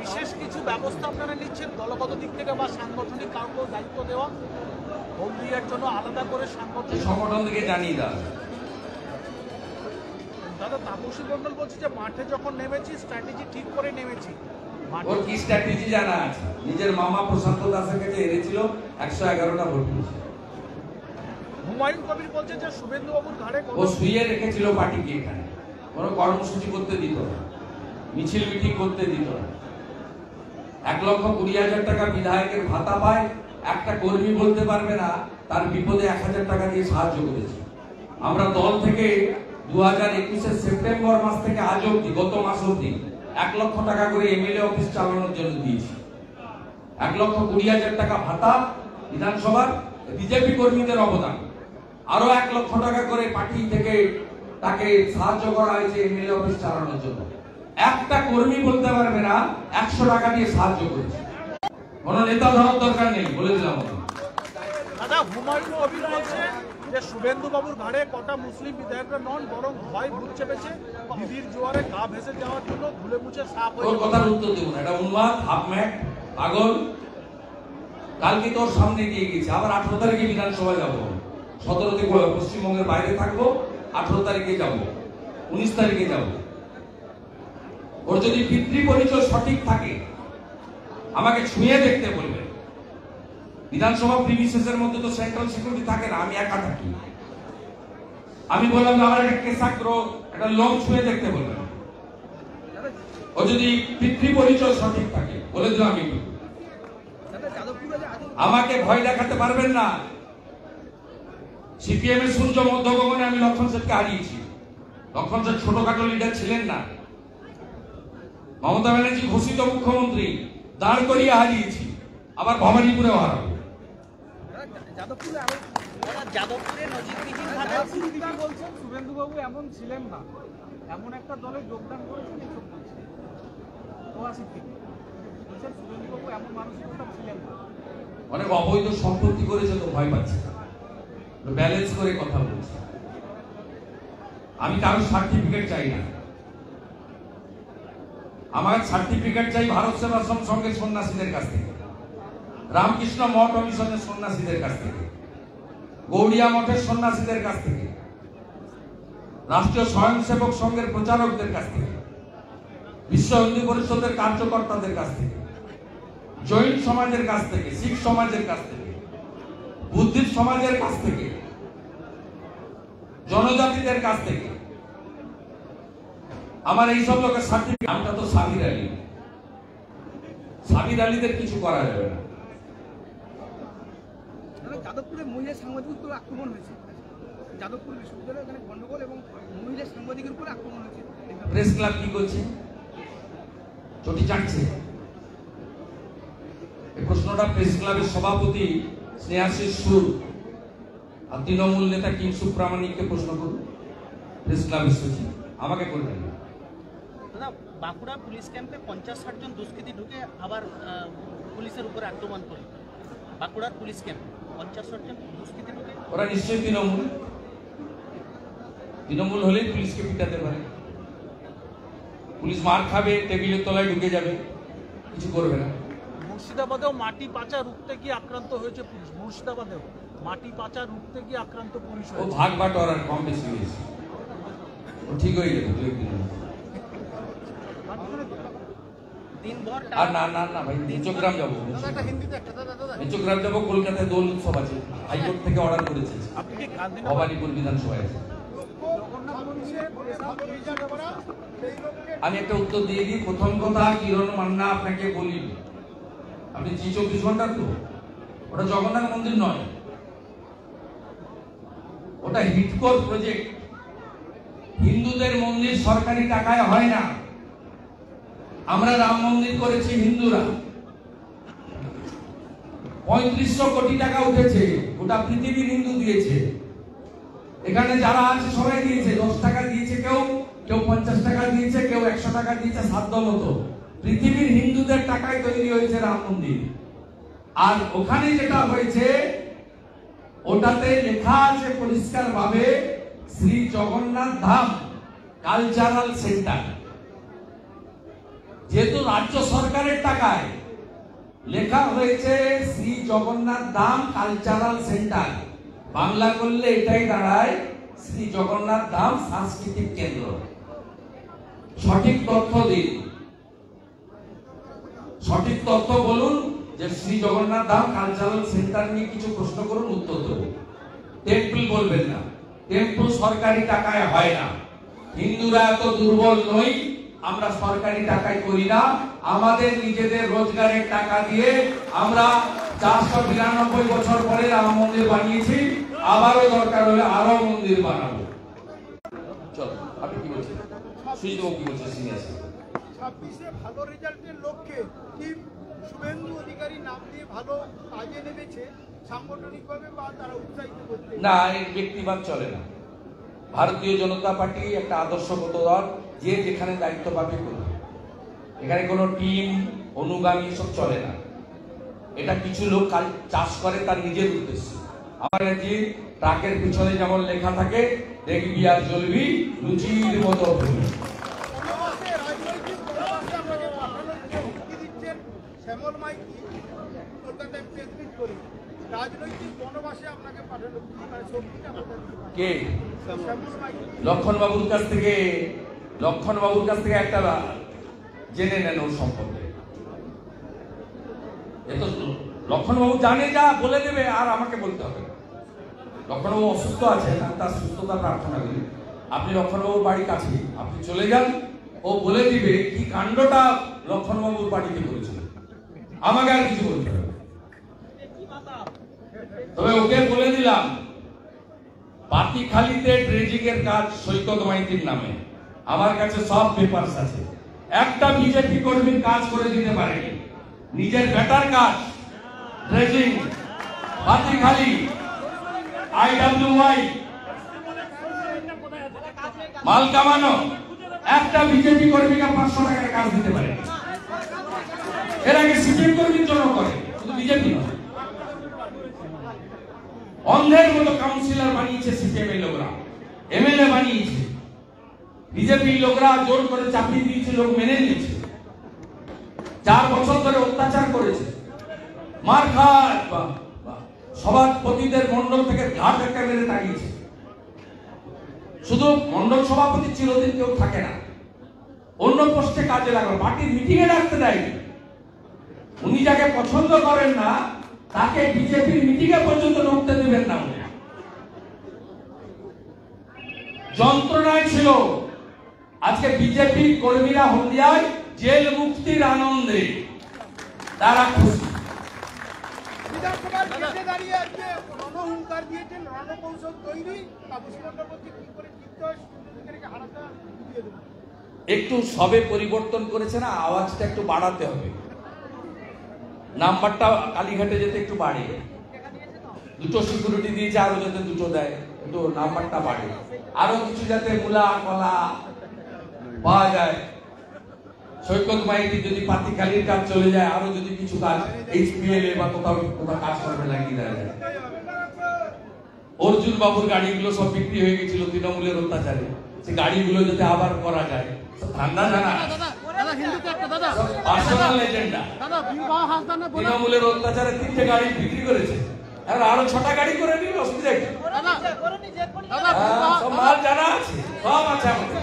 বিশেষ কিছু ব্যবস্থা আপনারা নিচ্ছেন দলগত দিক থেকে বা সাংগঠনিক কাউকে দায়িত্ব দেওয়া হলদিয়ার জন্য আলাদা করে সংগঠন থেকে জানিয়ে দেওয়া। দাদা তাপসী মণ্ডল বলছে যে মাঠে যখন নেমেছি স্ট্র্যাটেজি ঠিক করে নেমেছি। ওর কি স্ট্র্যাটেজি জানা আছে? নিজের মামা প্রশান্ত দাসের কাছে এনেছিল 111টা ভোট পেয়েছে। হুমায়ুন কবির বলছে যে শুভেন্দু বাবুর ঘাড়ে ও শুয়ে রেখেছিল পার্টিকে, এখানে কোনো কর্মসূচি করতে দিত না, মিছিল মিটিং করতে দিত না। 1,20,000 টাকা বিধায়কের ভাতা পায়, একটা কর্মী বলতে পারবে না তার বিপদে 1000 টাকা দিয়ে সাহায্য করেছে। আমরা দল থেকে 2021 সেপ্টেম্বর মাস থেকে আজ অব্দি, গত মাস অব্দি 1 লক্ষ টাকা করে এমএলএ অফিস চালানোর জন্য দিয়েছি। 1,20,000 টাকা ভাতা বিধানসভার বিজেপি কর্মীদের অবদান, আরো 1 লক্ষ টাকা করে পার্টি থেকে তাকে সাহায্য করা হয়েছে এমএলএ অফিস চালানোর জন্য। একটা কর্মী বলতে পারবে না 100 টাকা দিয়ে সাহায্য করেছে। কোন নেতা ধরার দরকার নেই, বলে দিলাম। দাদা হুমায়ুন কবির বলছে যে শুভেন্দু বাবুর ঘাড়ে কটা মুসলিম বিধায়করা নন, বরং ভয় ভূত চেপেছে দিদির জোয়ারে গা ভেসে যাওয়ার জন্য ধুলে মুছে সাফ হয়ে। ওর কথার উত্তর দেব না, এটা উন্মাদ, হাফম্যাট, পাগল। কালকে তোর সামনে দিয়ে গেছে, আবার 18 তারিখে বিধানসভা যাবো, 17 থেকে পশ্চিমবঙ্গের বাইরে থাকবো, 18 তারিখে যাব, 19 তারিখে যাব। ওর যদি পিতৃ পরিচয় সঠিক থাকে আমাকে ছুঁয়ে দেখতে বলবে। বিধানসভা প্রিমিসেসের মধ্যে তো সেন্ট্রাল সিকিউরিটি থাকে না, আমি একা থাকি। আমি বললাম আমার একটা কেশাগ্র, একটা লোক ছুঁয়ে দেখতে বলবে। ও যদি পিতৃ পরিচয় সঠিক থাকে বলে দিলাম আমি, আমাকে ভয় দেখাতে পারবেন না। সিপিএম এর সূর্য মধ্যগগনে আমি লক্ষণ সেনকে হারিয়েছি। লক্ষণ সেন ছোটখাটো লিডার ছিলেন না। মমতা ব্যানার্জি ঘোষিত মুখ্যমন্ত্রী, দাঁড় করিয়ে হারিয়েছি, আবার ভবানীপুরেও হারাবো। যাদবপুরে নজিরবিহীনভাবে বলছেন শুভেন্দু বাবু এমন ছিলেন না, এমন একটা দলে যোগদান করেছেন এসব বলছেন। শুভেন্দু বাবু এমন মানসিকতা ছিলেন না। অনেক অবৈধ সম্পত্তি করেছে তো ভয় পাচ্ছে, ব্যালেন্স করে কথা বলছে। আমি কারোর সার্টিফিকেট চাই না, আমার সার্টিফিকেট চাই ভারত সেবাশ্রম সঙ্গে সন্ন্যাসীদের কাছ থেকে, রামকৃষ্ণ মঠ ও মিশনের সন্ন্যাসীদের কাছ থেকে, গৌড়িয়া মঠের সন্ন্যাসীদের কাছ থেকে, রাষ্ট্রীয় স্বয়ংসেবক সংঘের প্রচারকদের কাছ থেকে, বিশ্ব হিন্দু পরিষদের কার্যকর্তাদের কাছ থেকে, জৈন সমাজের কাছ থেকে, শিখ সমাজের কাছ থেকে, বুদ্ধিস্ট সমাজের কাছ থেকে, জনজাতিদের কাছ থেকে। আমার এইসব লোকের সার্টিফিকেট, আমরা তো সাবির আলী, সাবির আলীদের কিছু করা যাবে না। যাদবপুরে মহিলা সাংবাদিকের উপর আক্রমণ হয়েছে, যাদবপুর বিশ্ববিদ্যালয়ে এখানে গন্ডগোল এবং মহিলা সাংবাদিকের উপর আক্রমণ হয়েছে। প্রেস ক্লাব কি করছে? চটি চাটছে। এই প্রশ্নটা প্রেস ক্লাবের সভাপতি স্নেহাশিস সুর আর তৃণমূল নেতা কিংসু প্রামাণিককে প্রশ্ন করুন। প্রেস ক্লাবের সচিব আমাকে করবেন না। দাদা বাঁকুড়া পুলিশ ক্যাম্পে 50-60 জন দুষ্কৃতী ঢুকে আবার পুলিশের উপরে আক্রমণ করে। বাঁকুড়ার পুলিশ ক্যাম্পে 50-60 জন দুষ্কৃতী ঢুকে, ওরা নিশ্চয়ই তৃণমূল। তৃণমূল হলেই পুলিশকে পিটাতে পারে। পুলিশ মার খাবে, টেবিলের তলায় ঢুকে যাবে, কিছু করবে না। মুর্শিদাবাদেও মাটি পাচার রুখতে গিয়ে আক্রান্ত হয়েছে পুলিশ। মুর্শিদাবাদেও মাটি পাচার রুখতে গিয়ে আক্রান্ত পুলিশ ও হয়েছে। ভাগ বাটোয়ারার কম বেশি হয়েছে, ও ঠিক হয়ে যাবে 2-1 দিনের মধ্যে। দিনভর আর না না না ভাই, নিচগ্রাম যাবো, নিচগ্রাম যাবো। কলকাতায় দোল উৎসব আছে, হাইকোর্ট থেকে অর্ডার করেছে। ভবানীপুর বিধানসভায় আছে। আমি একটা উত্তর দিয়ে দিই। প্রথম কথা, কিরণ মান্না আপনাকে বলি, আপনি জি 24 ঘন্টা তো, ওটা জগন্নাথ মন্দির নয়, ওটা হিটকোর প্রজেক্ট। হিন্দুদের মন্দির সরকারি টাকায় হয় না। আমরা রাম মন্দির করেছি হিন্দুরা, 3500 কোটি টাকা উঠেছে, ওটা পৃথিবীর হিন্দু দিয়েছে। এখানে যারা আছে সবাই দিয়েছে, 10 টাকা দিয়েছে, কেউ 50 টাকা দিয়েছে, কেউ 100 টাকা দিয়েছে, সাধ্য মতো। পৃথিবীর হিন্দুদের টাকায় তৈরি হয়েছে রাম মন্দির। আর ওখানে যেটা হয়েছে, ওটাতে লেখা আছে পরিষ্কার ভাবে শ্রী জগন্নাথ ধাম কালচারাল সেন্টার। যেহেতু রাজ্য সরকারের টাকায় লেখা হয়েছে শ্রী জগন্নাথ ধাম কালচারাল সেন্টার, বাংলা করলে এটাই দাঁড়ায় শ্রী জগন্নাথ ধাম সাংস্কৃতিক কেন্দ্র। সঠিক তথ্য দিন, সঠিক তথ্য বলুন যে শ্রী জগন্নাথ ধাম কালচারাল সেন্টার নিয়ে কিছু প্রশ্ন করুন, উত্তর দেবো। টেম্পল বলবেন না, টেম্পল সরকারি টাকায় হয় না। হিন্দুরা এত দুর্বল নই, আমরা সরকারি টাকায় করি না, আমাদের নিজেদের রোজগারের টাকা দিয়ে আমরা 492 বছর পরে রাম মন্দির বানিয়েছি, আবারও দরকার হলে আরো মন্দির বানাবো। চলো, আপনি কি বলছেন? সুজিতবাবু কি বলছেন? সিনিয়র 26-এ ভালো রেজাল্টের লক্ষ্যে টিম শুভেন্দু অধিকারী নাম দিয়ে ভালো কাজে নেমেছে সাংগঠনিকভাবে, বা তারা উৎসাহিত করতে না, এই ব্যক্তিবাদ চলে না। ভারতীয় জনতা পার্টি একটা আদর্শগত দল, যে যেখানে দায়িত্ব পাবে করবে। এখানে কোনো টিম অনুগামী সব চলে না। এটা কিছু লোক চাষ করে তার নিজের উদ্দেশ্যে। আমার যে ট্রাকের পিছনে যেমন লেখা থাকে, দেখবি আর জ্বলবি লুচির মতো ভুলবি। শ্যামল মাইতি কলকাতায় প্রেস মিট করে রাজনৈতিক বনবাসে আপনাকে পাঠানো, মানে শক্তিটা কে? শ্যামল মাইতি লক্ষণবাবুর কাছ থেকে একটা জেনে নেন ওর সম্পর্কে। এত লক্ষণবাবু জানে, যা বলে দেবে, আর আমাকে বলতে হবে। লক্ষণবাবু অসুস্থ আছেন, আমি তার সুস্থতা প্রার্থনা করি। আপনি লক্ষণবাবুর বাড়ির কাছে, আপনি চলে যান, ও বলে দিবে কি কাণ্ডটা লক্ষণবাবুর বাড়িতে করেছিল। আমাকে আর কিছু বলতে হবে। তবে ওকে বলে দিলাম, পাতিখালিতে ড্রেজিং এর কাজ সৈকত মাইতির নামে আমার কাছে সব পেপারস আছে। একটা বিজেপি কর্মীর কাজ করে দিতে পারেনি। নিজের বেটার কাজ ড্রেজিং, পাতিখালি, IWY, মাল কামানো, একটা বিজেপি কর্মীকে 500 টাকার কাজ দিতে পারে। এর আগে সিপিএম কর্মীর জন্য করে, শুধু বিজেপি নয়। অন্ধের মতো কাউন্সিলর বানিয়েছে সিপিএম এর লোকরা, MLA বানিয়েছে। বিজেপি লোকরা জোর করে চাপিয়ে দিয়েছে, লোক মেনে নিয়েছে। 4 বছর ধরে অত্যাচার করেছে, মার খায়, সভাপতিদের মন্ডল থেকে ঘাট একটা মেরে তাড়িয়েছে। শুধু মন্ডল সভাপতি চিরদিন কেউ থাকে না, অন্য পোস্টে কাজে লাগলো, পার্টির মিটিং এ ডাকতে দেয়নি। উনি যাকে পছন্দ করেন না তাকে বিজেপির মিটিং এ পর্যন্ত ঢুকতে দেবেন না। যন্ত্রণায় ছিল। আজকে বিজেপি কর্মীরা হলদিয়ায় জেল মুক্তির আনন্দে তারা খুশি। বিধানসভার গেটে দাঁড়িয়ে আজকে রণহুঙ্কার দিয়েছেন, রণকৌশল তৈরি, তাপসী বন্দ্যোপাধ্যায় কি করে জিততে হয়, শুভেন্দুকে হারাতে দিয়ে দেবেন। একটু সবে পরিবর্তন করেছে না, আওয়াজটা একটু বাড়াতে হবে। নাম্বারটা কালীঘাটে যেতে একটু বাড়ে, 2টো সিকিউরিটি দিয়েছে, আরো যাতে 2টো দেয়, একটু নাম্বারটা বাড়ে। আরো কিছু যাতে মূলা কলা পাওয়া যায়। সৈকত মাইতি যদি পাতিখালির কাজ চলে যায়, আরো যদি কিছু কাজ HPL বা কোথাও কাজ করবে লাগিয়ে দেওয়া যায়। অর্জুন বাবুর গাড়িগুলো সব বিক্রি হয়ে গেছিল তৃণমূলের অত্যাচারে, সে গাড়িগুলো যাতে আবার করা যায়। ঠান্ডা জানা পার্সোনাল এজেন্ডা, তৃণমূলের অত্যাচারে 3টে গাড়ি বিক্রি করেছে, আর আরো 6টা গাড়ি করে নিল, অসুবিধা কি? সব মাল জানা আছে, সব আছে আমাদের।